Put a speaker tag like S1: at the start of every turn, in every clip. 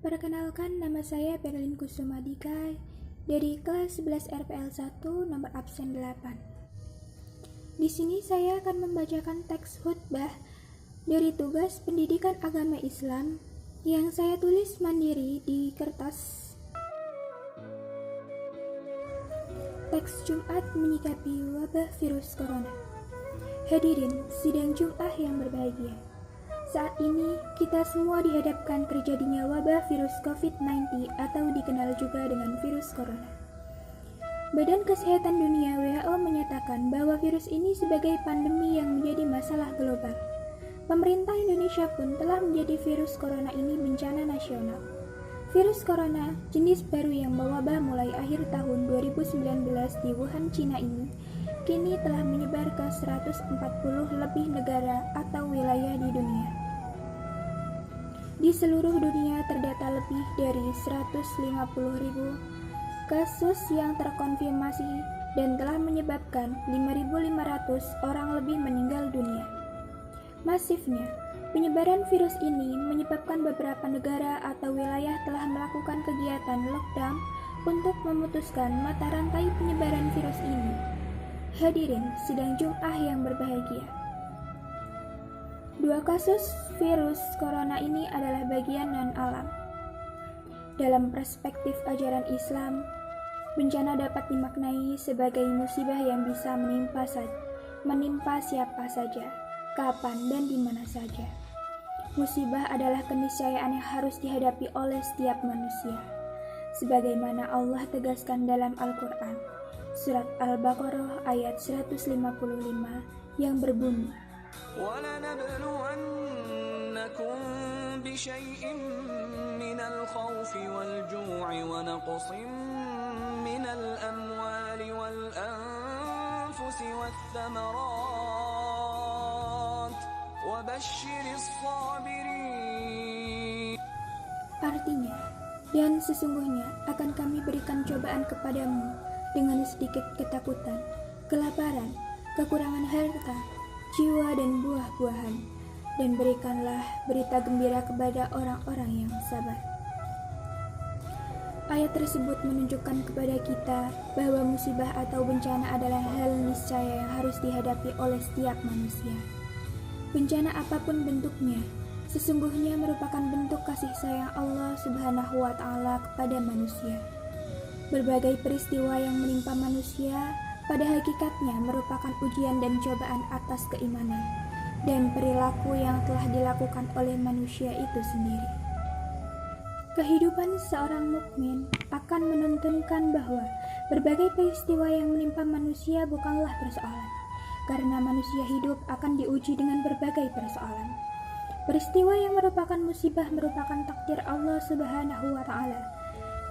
S1: Perkenalkan, nama saya Berlin Kusumadika dari kelas 11 RPL 1 nomor absen 8. Di sini saya akan membacakan teks khutbah dari tugas pendidikan agama Islam yang saya tulis mandiri di kertas. Teks Jumat menyikapi wabah virus corona. Hadirin sidang Jumat yang berbahagia. Saat ini, kita semua dihadapkan terjadinya wabah virus COVID-19 atau dikenal juga dengan virus corona. Badan Kesehatan Dunia WHO menyatakan bahwa virus ini sebagai pandemi yang menjadi masalah global. Pemerintah Indonesia pun telah menjadi virus corona ini bencana nasional. Virus corona, jenis baru yang mewabah mulai akhir tahun 2019 di Wuhan, Cina ini, kini telah menyebar ke 140 lebih negara atau wilayah di dunia. Di seluruh dunia terdata lebih dari 150.000 kasus yang terkonfirmasi dan telah menyebabkan 5.500 orang lebih meninggal dunia. Masifnya penyebaran virus ini menyebabkan beberapa negara atau wilayah telah melakukan kegiatan lockdown untuk memutuskan mata rantai penyebaran virus ini. Hadirin sidang Jumat yang berbahagia. 2 kasus virus corona ini adalah bagian non-alam. Dalam perspektif ajaran Islam, bencana dapat dimaknai sebagai musibah yang bisa menimpa siapa saja, kapan dan di mana saja. Musibah adalah keniscayaan yang harus dihadapi oleh setiap manusia. Sebagaimana Allah tegaskan dalam Al-Quran, Surat Al-Baqarah ayat 155 yang berbunyi,
S2: وَلَنَبْلُوَنَّكُمْ بِشَيْءٍ مِّنَ الْخَوْفِ وَالْجُوعِ وَنَقْصٍ مِّنَ الْأَمْوَالِ وَالْأَنفُسِ وَالثَّمَرَاتِ وَبَشِّرِ الصَّابِرِينَ.
S1: Artinya, dan sesungguhnya akan kami berikan cobaan kepadamu dengan sedikit ketakutan, kelaparan, kekurangan harta, jiwa dan buah-buahan, dan berikanlah berita gembira kepada orang-orang yang sabar. Ayat tersebut menunjukkan kepada kita bahwa musibah atau bencana adalah hal niscaya yang harus dihadapi oleh setiap manusia. Bencana apapun bentuknya, sesungguhnya merupakan bentuk kasih sayang Allah Subhanahu wa Ta'ala kepada manusia. Berbagai peristiwa yang menimpa manusia pada hakikatnya merupakan ujian dan cobaan atas keimanan dan perilaku yang telah dilakukan oleh manusia itu sendiri. Kehidupan seorang mukmin akan menuntunkan bahwa berbagai peristiwa yang menimpa manusia bukanlah persoalan, karena manusia hidup akan diuji dengan berbagai persoalan. Peristiwa yang merupakan musibah merupakan takdir Allah Subhanahu wa Ta'ala.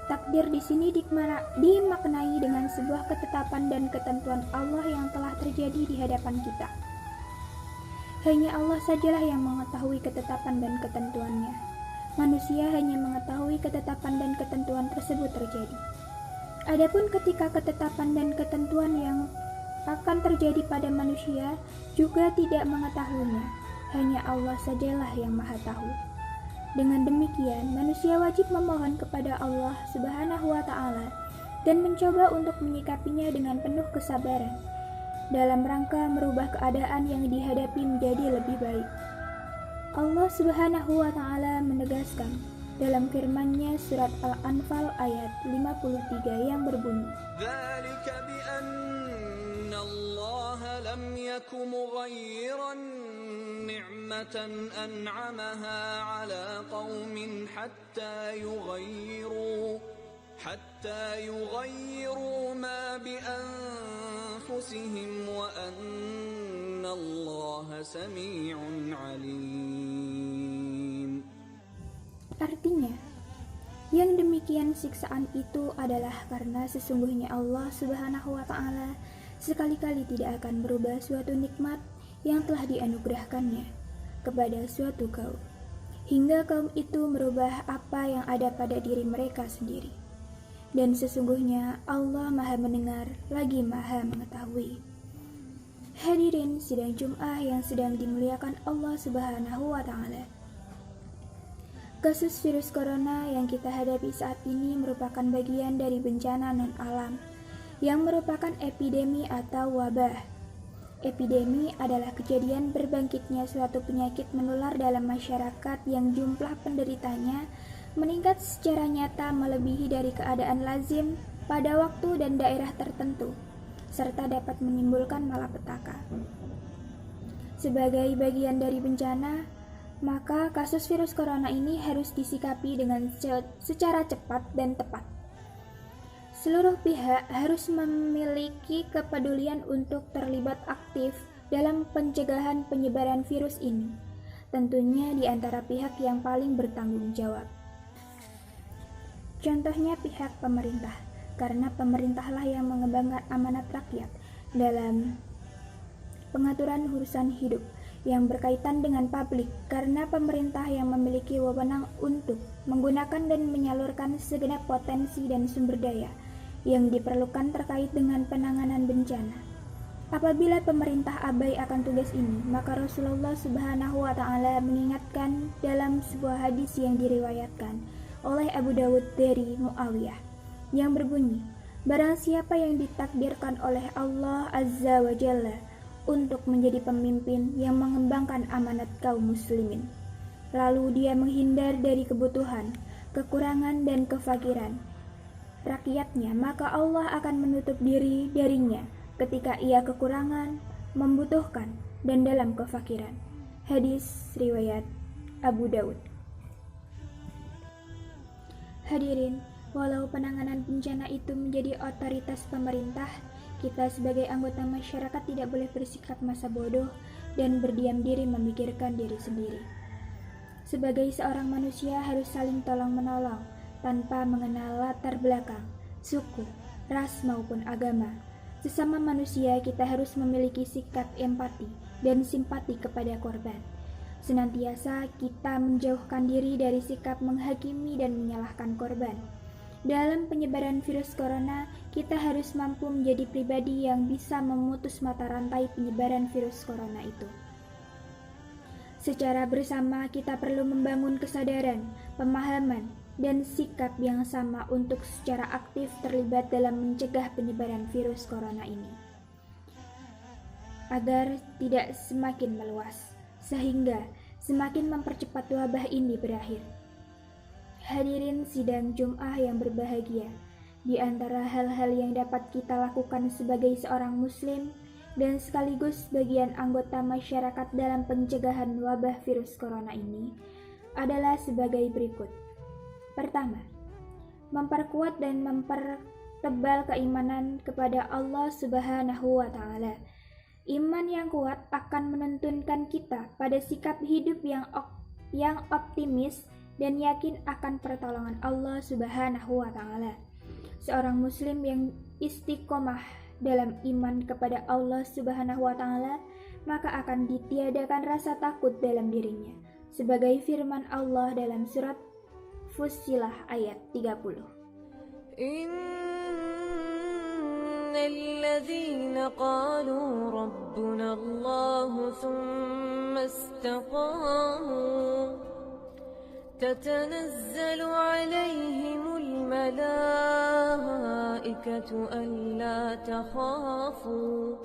S1: Takdir di sini dimaknai dengan sebuah ketetapan dan ketentuan Allah yang telah terjadi di hadapan kita. Hanya Allah sajalah yang mengetahui ketetapan dan ketentuannya. Manusia hanya mengetahui ketetapan dan ketentuan tersebut terjadi. Adapun ketika ketetapan dan ketentuan yang akan terjadi pada manusia juga tidak mengetahuinya. Hanya Allah sajalah yang Maha Tahu. Dengan demikian, manusia wajib memohon kepada Allah Subhanahu wa Ta'ala dan mencoba untuk menyikapinya dengan penuh kesabaran dalam rangka merubah keadaan yang dihadapi menjadi lebih baik. Allah Subhanahu wa Ta'ala menegaskan dalam firman-Nya surat Al-Anfal ayat 53 yang berbunyi,
S2: ذَلِكَ بِأَنَّ اللَّهَ لَمْ يَكُ مُغَيِّرًا نِعْمَةً أَنْعَمَهَا عَلَى قَوْمٍ حَتَّى يُغَيِّرُوا مَا بِأَنفُسِهِمْ وَأَنَّ اللَّهَ سَمِيعٌ عَلِيمٌ.
S1: Artinya, yang demikian siksaan itu adalah karena sesungguhnya Allah Subhanahu wa Ta'ala sekali-kali tidak akan berubah suatu nikmat yang telah dianugerahkannya kepada suatu kaum, hingga kaum itu merubah apa yang ada pada diri mereka sendiri. Dan sesungguhnya Allah Maha Mendengar lagi Maha Mengetahui. Hadirin sidang Jumat yang sedang dimuliakan Allah Subhanahu wa Ta'ala. Kasus virus corona yang kita hadapi saat ini merupakan bagian dari bencana non-alam yang merupakan epidemi atau wabah. Epidemi adalah kejadian berbangkitnya suatu penyakit menular dalam masyarakat yang jumlah penderitanya meningkat secara nyata melebihi dari keadaan lazim pada waktu dan daerah tertentu, serta dapat menimbulkan malapetaka. Sebagai bagian dari bencana, maka kasus virus corona ini harus disikapi dengan secara cepat dan tepat. Seluruh pihak harus memiliki kepedulian untuk terlibat aktif dalam pencegahan penyebaran virus ini, tentunya di antara pihak yang paling bertanggung jawab. Contohnya pihak pemerintah, karena pemerintahlah yang mengembangkan amanat rakyat dalam pengaturan urusan hidup yang berkaitan dengan publik, karena pemerintah yang memiliki wewenang untuk menggunakan dan menyalurkan segenap potensi dan sumber daya yang diperlukan terkait dengan penanganan bencana. Apabila pemerintah abai akan tugas ini, maka Rasulullah Subhanahu wa Ta'ala mengingatkan dalam sebuah hadis yang diriwayatkan oleh Abu Dawud dari Muawiyah yang berbunyi, barang siapa yang ditakdirkan oleh Allah Azza wa Jalla untuk menjadi pemimpin yang mengembangkan amanat kaum muslimin, lalu dia menghindar dari kebutuhan, kekurangan dan kefakiran rakyatnya, maka Allah akan menutup diri darinya ketika ia kekurangan, membutuhkan, dan dalam kefakiran. Hadis riwayat Abu Dawud. Hadirin, walau penanganan bencana itu menjadi otoritas pemerintah, kita sebagai anggota masyarakat tidak boleh bersikap masa bodoh dan berdiam diri memikirkan diri sendiri. Sebagai seorang manusia harus saling tolong-menolong tanpa mengenal latar belakang, suku, ras maupun agama. Sesama manusia kita harus memiliki sikap empati dan simpati kepada korban. Senantiasa kita menjauhkan diri dari sikap menghakimi dan menyalahkan korban. Dalam penyebaran virus corona, kita harus mampu menjadi pribadi yang bisa memutus mata rantai penyebaran virus corona itu. Secara bersama, kita perlu membangun kesadaran, pemahaman, dan sikap yang sama untuk secara aktif terlibat dalam mencegah penyebaran virus corona ini, agar tidak semakin meluas, sehingga semakin mempercepat wabah ini berakhir. Hadirin sidang Jum'ah yang berbahagia, di antara hal-hal yang dapat kita lakukan sebagai seorang muslim dan sekaligus bagian anggota masyarakat dalam pencegahan wabah virus corona ini adalah sebagai berikut. Pertama, memperkuat dan mempertebal keimanan kepada Allah Subhanahu wa Ta'ala. Iman yang kuat akan menuntunkan kita pada sikap hidup yang optimis dan yakin akan pertolongan Allah Subhanahu wa Ta'ala. Seorang muslim yang istiqomah dalam iman kepada Allah Subhanahu wa Ta'ala, maka akan ditiadakan rasa takut dalam dirinya, sebagai firman Allah dalam surat Fussilah ayat 30.
S3: Innalladzina qalu rabbuna Allah thumma istaqamu تتنزل عليهم الملائكة ألا تخافوا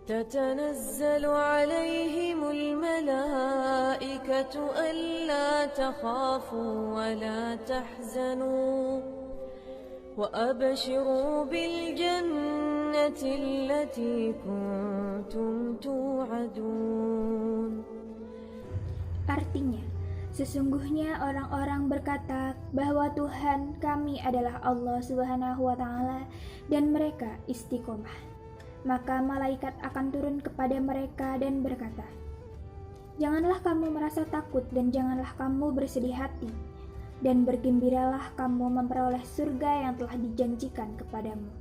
S3: تتنزل عليهم الملائكة ألا تخافوا ولا تحزنوا وأبشروا بالجنة التي كنتم توعدون.
S1: Artinya, sesungguhnya orang-orang berkata bahwa Tuhan kami adalah Allah Subhanahu wa Ta'ala dan mereka istiqomah. Maka malaikat akan turun kepada mereka dan berkata, janganlah kamu merasa takut dan janganlah kamu bersedih hati, dan bergembiralah kamu memperoleh surga yang telah dijanjikan kepadamu.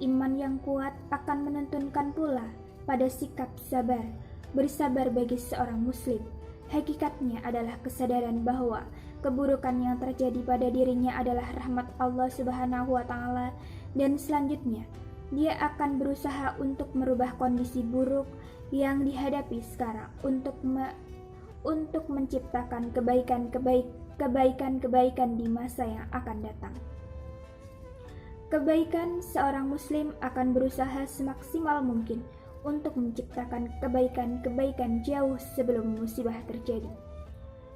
S1: Iman yang kuat akan menuntunkan pula pada sikap sabar, bersabar bagi seorang muslim. Hakikatnya adalah kesadaran bahwa keburukan yang terjadi pada dirinya adalah rahmat Allah Subhanahu wa Ta'ala, dan selanjutnya dia akan berusaha untuk merubah kondisi buruk yang dihadapi sekarang untuk menciptakan kebaikan-kebaikan di masa yang akan datang. Kebaikan seorang muslim akan berusaha semaksimal mungkin untuk menciptakan kebaikan-kebaikan jauh sebelum musibah terjadi.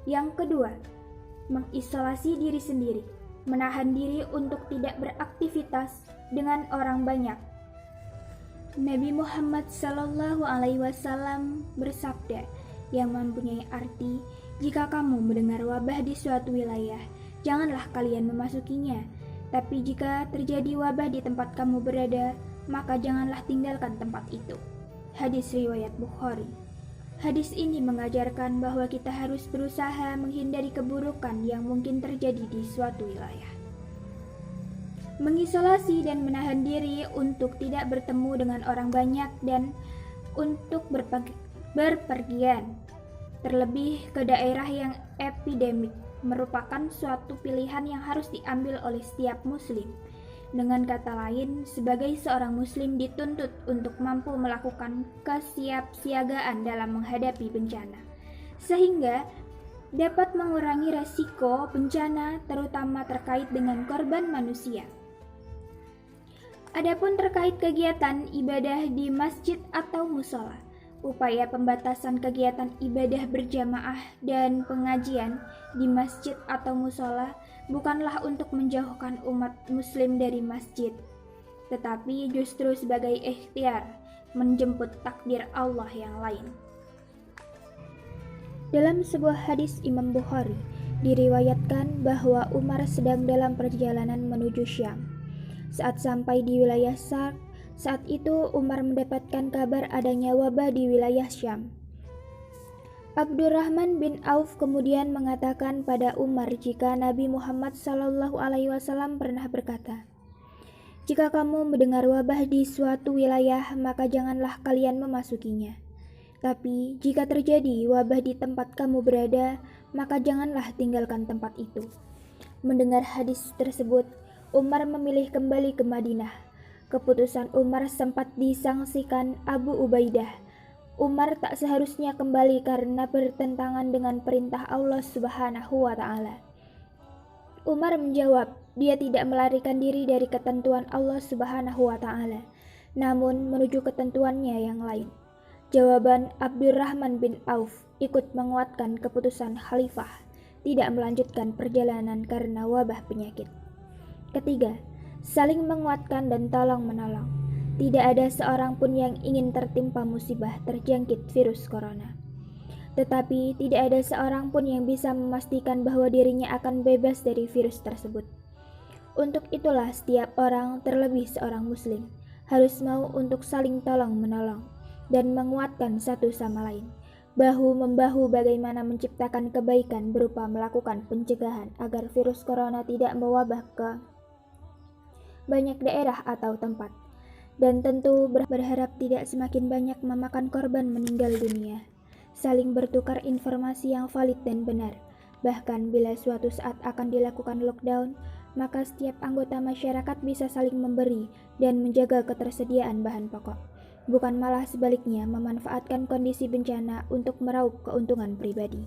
S1: Yang kedua, mengisolasi diri sendiri, menahan diri untuk tidak beraktivitas dengan orang banyak. Nabi Muhammad SAW bersabda yang mempunyai arti, jika kamu mendengar wabah di suatu wilayah, janganlah kalian memasukinya. Tapi jika terjadi wabah di tempat kamu berada, maka janganlah tinggalkan tempat itu. Hadis riwayat Bukhari. Hadis ini mengajarkan bahwa kita harus berusaha menghindari keburukan yang mungkin terjadi di suatu wilayah. Mengisolasi dan menahan diri untuk tidak bertemu dengan orang banyak dan untuk berpergian, terlebih ke daerah yang epidemik, merupakan suatu pilihan yang harus diambil oleh setiap muslim. Dengan kata lain, sebagai seorang muslim dituntut untuk mampu melakukan kesiapsiagaan dalam menghadapi bencana, sehingga dapat mengurangi resiko bencana terutama terkait dengan korban manusia. Adapun terkait kegiatan ibadah di masjid atau musola, upaya pembatasan kegiatan ibadah berjamaah dan pengajian di masjid atau musola bukanlah untuk menjauhkan umat muslim dari masjid, tetapi justru sebagai ikhtiar menjemput takdir Allah yang lain. Dalam sebuah hadis Imam Bukhari, diriwayatkan bahwa Umar sedang dalam perjalanan menuju Syam. Saat sampai di wilayah Sarq, saat itu Umar mendapatkan kabar adanya wabah di wilayah Syam. Abdurrahman bin Auf kemudian mengatakan pada Umar jika Nabi Muhammad SAW pernah berkata, "Jika kamu mendengar wabah di suatu wilayah, maka janganlah kalian memasukinya. Tapi jika terjadi wabah di tempat kamu berada, maka janganlah tinggalkan tempat itu." Mendengar hadis tersebut, Umar memilih kembali ke Madinah. Keputusan Umar sempat disangsikan Abu Ubaidah. Umar tak seharusnya kembali karena bertentangan dengan perintah Allah Subhanahu wa Ta'ala. Umar menjawab, dia tidak melarikan diri dari ketentuan Allah Subhanahu wa Ta'ala, namun menuju ketentuannya yang lain. Jawaban Abdurrahman bin Auf ikut menguatkan keputusan khalifah tidak melanjutkan perjalanan karena wabah penyakit. Ketiga, saling menguatkan dan tolong-menolong. Tidak ada seorang pun yang ingin tertimpa musibah terjangkit virus corona. Tetapi tidak ada seorang pun yang bisa memastikan bahwa dirinya akan bebas dari virus tersebut. Untuk itulah setiap orang, terlebih seorang muslim, harus mau untuk saling tolong-menolong dan menguatkan satu sama lain, bahu-membahu bagaimana menciptakan kebaikan berupa melakukan pencegahan agar virus corona tidak mewabah ke banyak daerah atau tempat, dan tentu berharap tidak semakin banyak memakan korban meninggal dunia. Saling bertukar informasi yang valid dan benar. Bahkan bila suatu saat akan dilakukan lockdown, maka setiap anggota masyarakat bisa saling memberi dan menjaga ketersediaan bahan pokok, bukan malah sebaliknya memanfaatkan kondisi bencana untuk meraup keuntungan pribadi.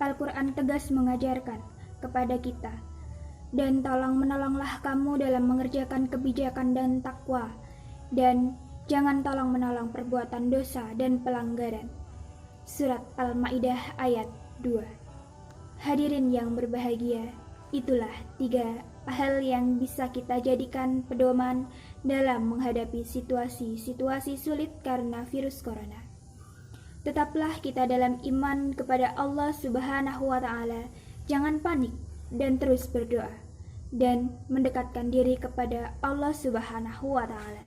S1: Al-Quran tegas mengajarkan kepada kita, dan tolong-menolonglah kamu dalam mengerjakan kebijakan dan takwa, dan jangan tolong-menolong perbuatan dosa dan pelanggaran. Surat Al-Maidah ayat 2. Hadirin yang berbahagia, itulah 3 hal yang bisa kita jadikan pedoman dalam menghadapi situasi-situasi sulit karena virus corona. Tetaplah kita dalam iman kepada Allah Subhanahu wa Ta'ala, jangan panik dan terus berdoa dan mendekatkan diri kepada Allah Subhanahu wa Ta'ala.